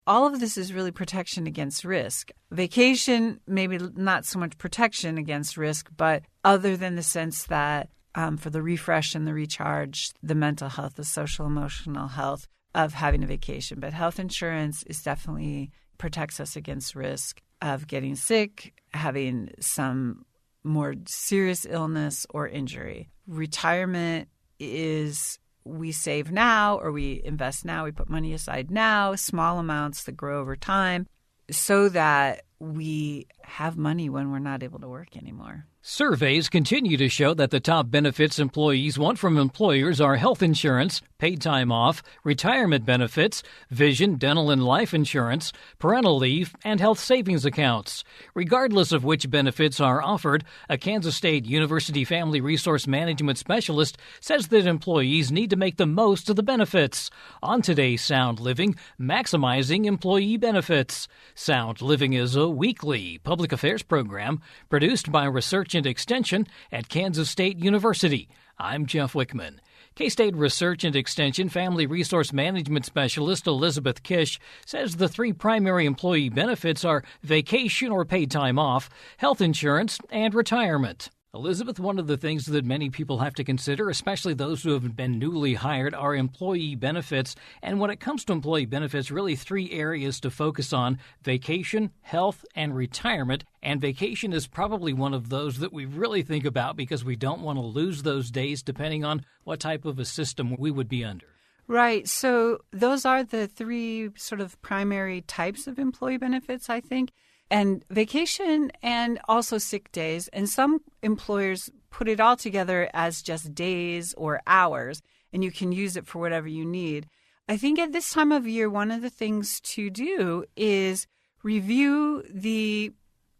all of this is really protection against risk. Vacation, maybe not so much protection against risk, but other than the sense that for the refresh and the recharge, the mental health, the social emotional health of having a vacation. But health insurance is definitely protects us against risk of getting sick, having some more serious illness or injury. Retirement is we save now or we invest now, we put money aside now, small amounts that grow over time so that we have money when we're not able to work anymore. Surveys continue to show that the top benefits employees want from employers are health insurance, paid time off, retirement benefits, vision, dental, and life insurance, parental leave, and health savings accounts. Regardless of which benefits are offered, a Kansas State University Family Resource Management specialist says that employees need to make the most of the benefits. On today's Sound Living, maximizing employee benefits. Sound Living is a weekly public affairs program produced by Research and Extension at Kansas State University. I'm Jeff Wichman. K-State Research and Extension Family Resource Management Specialist Elizabeth Kish says the three primary employee benefits are vacation or paid time off, health insurance, and retirement. Elizabeth, one of the things that many people have to consider, especially those who have been newly hired, are employee benefits. And when it comes to employee benefits, really three areas to focus on: vacation, health, and retirement. And vacation is probably one of those that we really think about because we don't want to lose those days depending on what type of a system we would be under. Right. So those are the three sort of primary types of employee benefits, I think. And vacation and also sick days. And some employers put it all together as just days or hours, and you can use it for whatever you need. I think at this time of year, one of the things to do is review the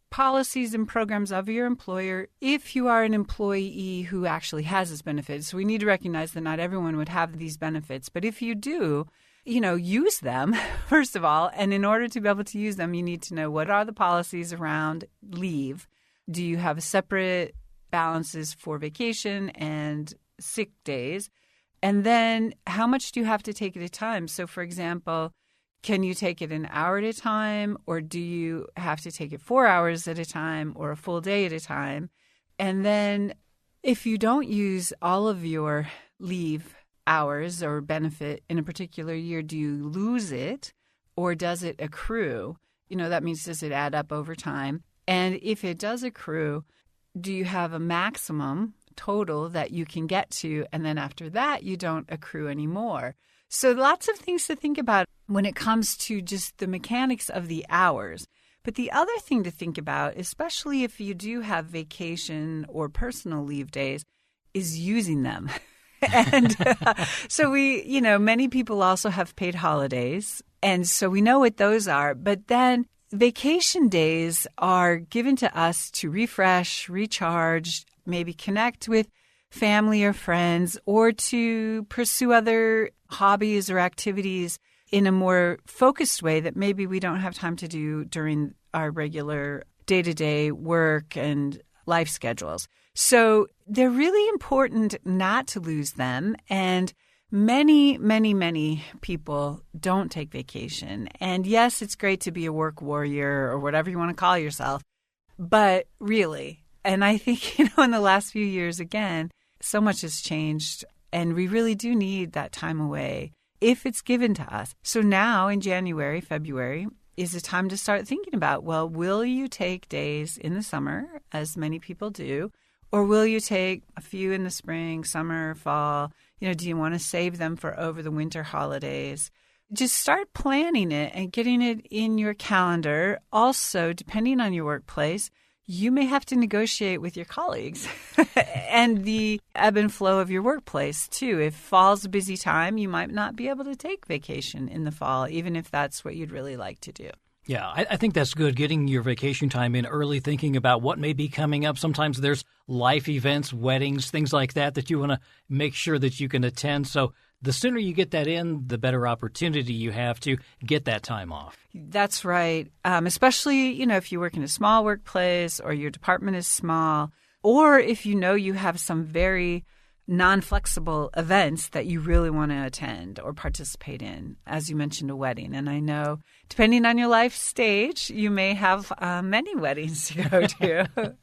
policies and programs of your employer if you are an employee who actually has this benefit. So we need to recognize that not everyone would have these benefits. But if you do, use them, first of all. And in order to be able to use them, you need to know what are the policies around leave. Do you have separate balances for vacation and sick days? And then how much do you have to take at a time? So, for example, can you take it an hour at a time, or do you have to take it 4 hours at a time or a full day at a time? And then if you don't use all of your leave hours or benefit in a particular year, do you lose it or does it accrue? That means does it add up over time? And if it does accrue, do you have a maximum total that you can get to? And then after that, you don't accrue anymore. So lots of things to think about when it comes to just the mechanics of the hours. But the other thing to think about, especially if you do have vacation or personal leave days, is using them. And so many people also have paid holidays. And so we know what those are. But then vacation days are given to us to refresh, recharge, maybe connect with family or friends, or to pursue other hobbies or activities in a more focused way that maybe we don't have time to do during our regular day-to-day work and life schedules. So they're really important not to lose them. And many, many, many people don't take vacation. And yes, it's great to be a work warrior or whatever you want to call yourself. But really, and I think, in the last few years, again, so much has changed. And we really do need that time away if it's given to us. So now in January, February, is a time to start thinking about, well, will you take days in the summer, as many people do, or will you take a few in the spring, summer, fall? Do you want to save them for over the winter holidays? Just start planning it and getting it in your calendar. Also, depending on your workplace, you may have to negotiate with your colleagues and the ebb and flow of your workplace, too. If fall's a busy time, you might not be able to take vacation in the fall, even if that's what you'd really like to do. Yeah, I think that's good, getting your vacation time in early, thinking about what may be coming up. Sometimes there's life events, weddings, things like that you want to make sure that you can attend. So the sooner you get that in, the better opportunity you have to get that time off. That's right. Especially, if you work in a small workplace or your department is small, or if you have some very non-flexible events that you really want to attend or participate in, as you mentioned, a wedding. And I know, depending on your life stage, you may have many weddings to go to.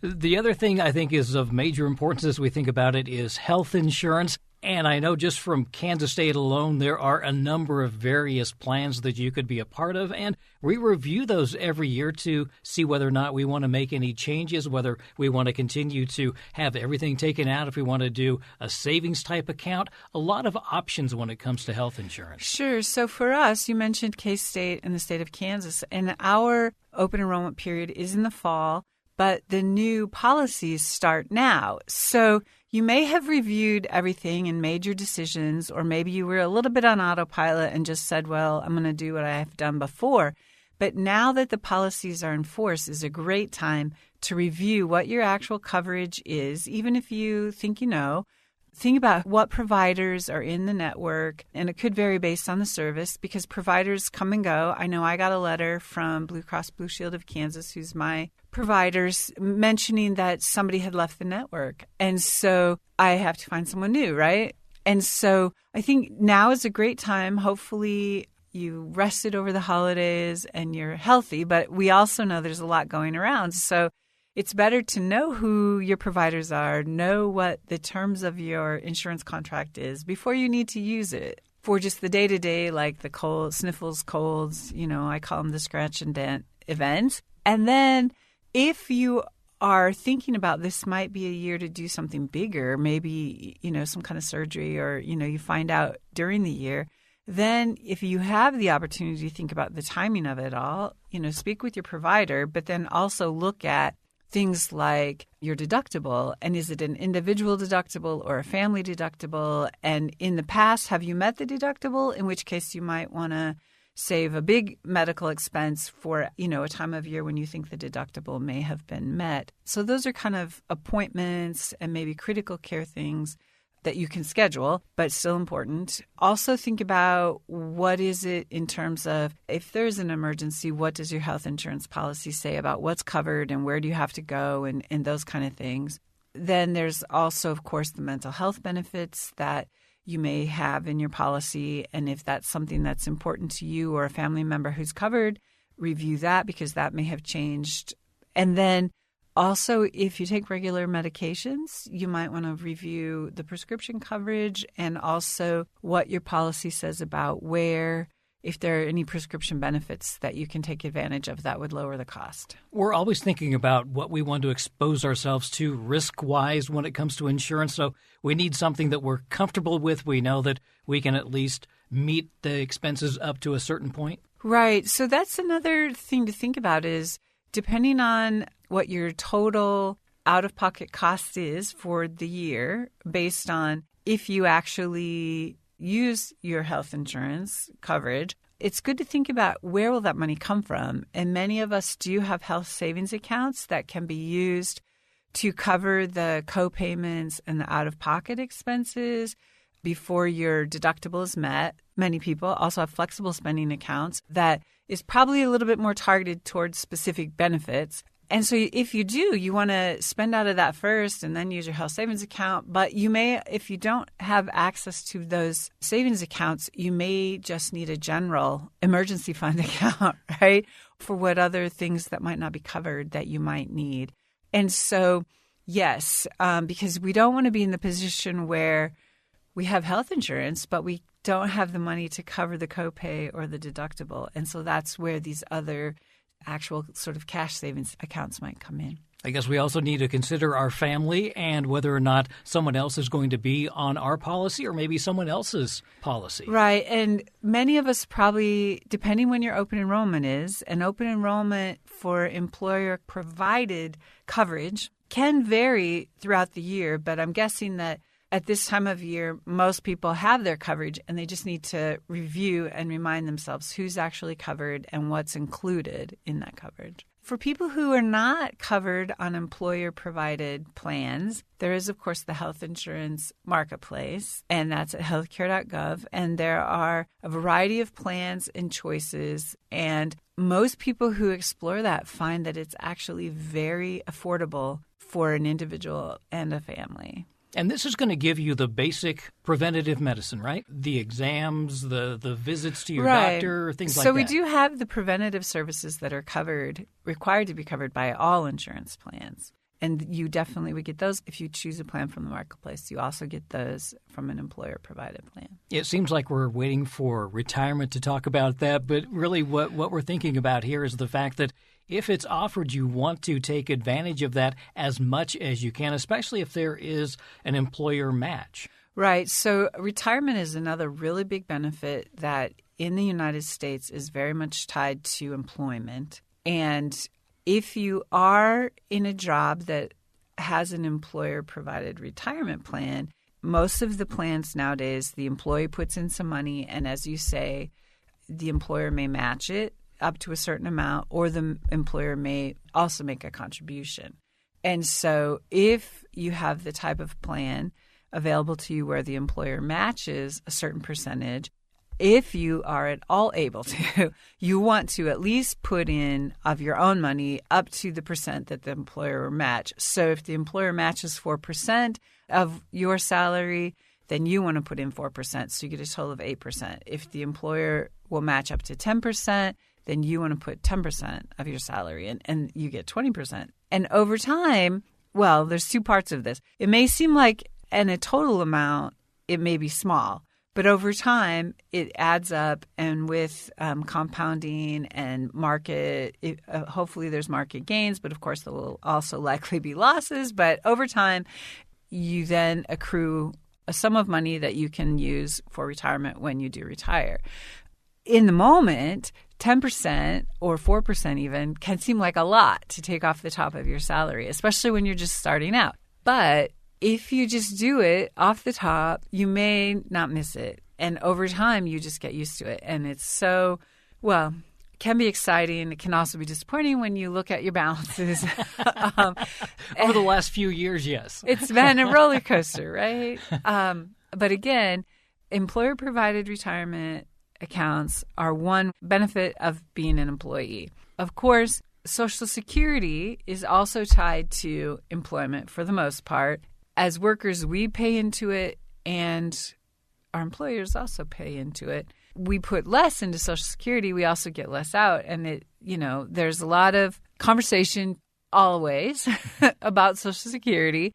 The other thing I think is of major importance as we think about it is health insurance. And I know just from Kansas State alone, there are a number of various plans that you could be a part of. And we review those every year to see whether or not we want to make any changes, whether we want to continue to have everything taken out, if we want to do a savings type account. A lot of options when it comes to health insurance. Sure. So for us, you mentioned K-State and the state of Kansas, and our open enrollment period is in the fall, but the new policies start now. So you may have reviewed everything and made your decisions, or maybe you were a little bit on autopilot and just said, well, I'm going to do what I have done before. But now that the policies are in force is a great time to review what your actual coverage is, even if you think you know. Think about what providers are in the network, and it could vary based on the service because providers come and go. I know I got a letter from Blue Cross Blue Shield of Kansas, who's my providers, mentioning that somebody had left the network. And so I have to find someone new, right? And so I think now is a great time. Hopefully you rested over the holidays and you're healthy, but we also know there's a lot going around. So it's better to know who your providers are, know what the terms of your insurance contract is before you need to use it for just the day-to-day, like the cold, sniffles, colds, I call them the scratch and dent events. And then if you are thinking about this might be a year to do something bigger, maybe, some kind of surgery or, you find out during the year, then if you have the opportunity to think about the timing of it all, speak with your provider, but then also look at things like your deductible, and is it an individual deductible or a family deductible? And in the past, have you met the deductible? In which case you might want to save a big medical expense for, a time of year when you think the deductible may have been met. So those are kind of appointments and maybe critical care things that you can schedule, but still important. Also think about what is it in terms of if there's an emergency, what does your health insurance policy say about what's covered and where do you have to go and those kind of things. Then there's also, of course, the mental health benefits that you may have in your policy. And if that's something that's important to you or a family member who's covered, review that because that may have changed. And then also, if you take regular medications, you might want to review the prescription coverage and also what your policy says about where, if there are any prescription benefits that you can take advantage of that would lower the cost. We're always thinking about what we want to expose ourselves to risk-wise when it comes to insurance, so we need something that we're comfortable with. We know that we can at least meet the expenses up to a certain point. Right. So that's another thing to think about is depending on what your total out-of-pocket cost is for the year based on if you actually use your health insurance coverage, it's good to think about where will that money come from. And many of us do have health savings accounts that can be used to cover the co-payments and the out-of-pocket expenses before your deductible is met. Many people also have flexible spending accounts that is probably a little bit more targeted towards specific benefits. And so if you do, you want to spend out of that first and then use your health savings account. But you may, if you don't have access to those savings accounts, you may just need a general emergency fund account, right? For what other things that might not be covered that you might need. And so, yes, because we don't want to be in the position where we have health insurance, but we don't have the money to cover the copay or the deductible. And so that's where these other actual sort of cash savings accounts might come in. I guess we also need to consider our family and whether or not someone else is going to be on our policy or maybe someone else's policy. Right. And many of us probably, depending when your open enrollment is, an open enrollment for employer-provided coverage can vary throughout the year, but I'm guessing that at this time of year, most people have their coverage and they just need to review and remind themselves who's actually covered and what's included in that coverage. For people who are not covered on employer-provided plans, there is, of course, the health insurance marketplace, and that's at healthcare.gov. And there are a variety of plans and choices. And most people who explore that find that it's actually very affordable for an individual and a family. And this is going to give you the basic preventative medicine, right? The exams, the visits to your doctor, things like that. So we do have the preventative services that are required to be covered by all insurance plans. And you definitely would get those if you choose a plan from the marketplace. You also get those from an employer-provided plan. It seems like we're waiting for retirement to talk about that, but really what we're thinking about here is the fact that if it's offered, you want to take advantage of that as much as you can, especially if there is an employer match. Right. So retirement is another really big benefit that in the United States is very much tied to employment. And if you are in a job that has an employer-provided retirement plan, most of the plans nowadays, the employee puts in some money, and as you say, the employer may match it up to a certain amount, or the employer may also make a contribution. And so if you have the type of plan available to you where the employer matches a certain percentage, if you are at all able to, you want to at least put in of your own money up to the percent that the employer will match. So if the employer matches 4% of your salary, then you want to put in 4%, so you get a total of 8%. If the employer will match up to 10%, then you want to put 10% of your salary, and you get 20%. And over time, well, there's two parts of this. It may seem like in a total amount, it may be small. But over time, it adds up, and with compounding and market, hopefully there's market gains, but of course there will also likely be losses. But over time, you then accrue a sum of money that you can use for retirement when you do retire. In the moment, 10% or 4% even can seem like a lot to take off the top of your salary, especially when you're just starting out. But if you just do it off the top, you may not miss it. And over time, you just get used to it. And it's so, well, it can be exciting. It can also be disappointing when you look at your balances. Over the last few years, yes. It's been a roller coaster, right? But again, employer-provided retirement accounts are one benefit of being an employee. Of course, Social Security is also tied to employment for the most part. As workers, we pay into it, and our employers also pay into it. We put less into Social Security, we also get less out. And there's a lot of conversation always about Social Security.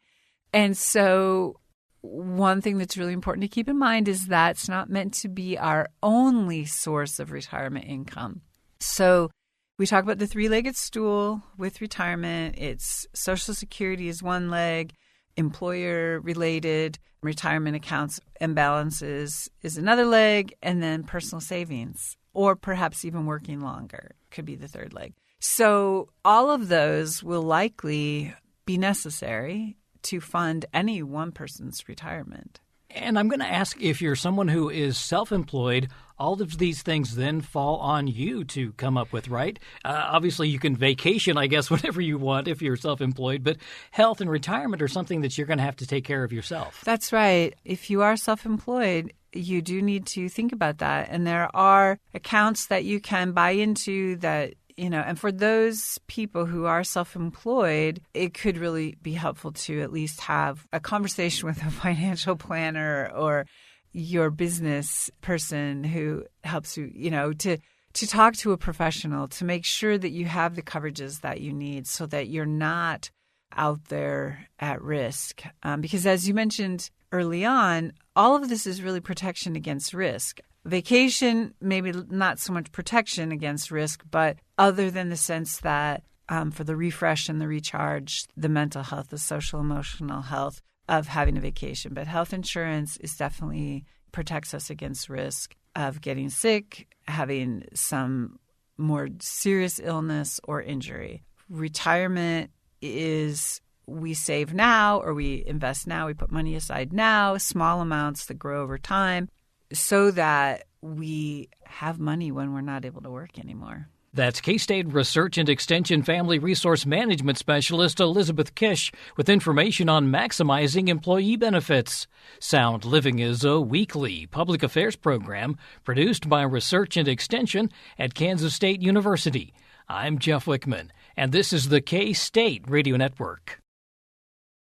And so one thing that's really important to keep in mind is that it's not meant to be our only source of retirement income. So we talk about the three-legged stool with retirement. It's Social Security is one leg, employer-related retirement accounts and balances is another leg, and then personal savings, or perhaps even working longer could be the third leg. So all of those will likely be necessary to fund any one person's retirement. And I'm going to ask, if you're someone who is self-employed, all of these things then fall on you to come up with, right? Obviously, you can vacation, I guess, whenever you want if you're self-employed, but health and retirement are something that you're going to have to take care of yourself. That's right. If you are self-employed, you do need to think about that. And there are accounts that you can buy into that, and for those people who are self-employed, it could really be helpful to at least have a conversation with a financial planner or your business person who helps you, to talk to a professional to make sure that you have the coverages that you need so that you're not out there at risk. Because as you mentioned early on, all of this is really protection against risk. Vacation, maybe not so much protection against risk, but other than the sense that for the refresh and the recharge, the mental health, the social, emotional health of having a vacation. But health insurance is definitely protects us against risk of getting sick, having some more serious illness or injury. Retirement is we save now or we invest now. We put money aside now, small amounts that grow over time, so that we have money when we're not able to work anymore. That's K-State Research and Extension Family Resource Management Specialist Elizabeth Kish with information on maximizing employee benefits. Sound Living is a weekly public affairs program produced by Research and Extension at Kansas State University. I'm Jeff Wichman, and this is the K-State Radio Network.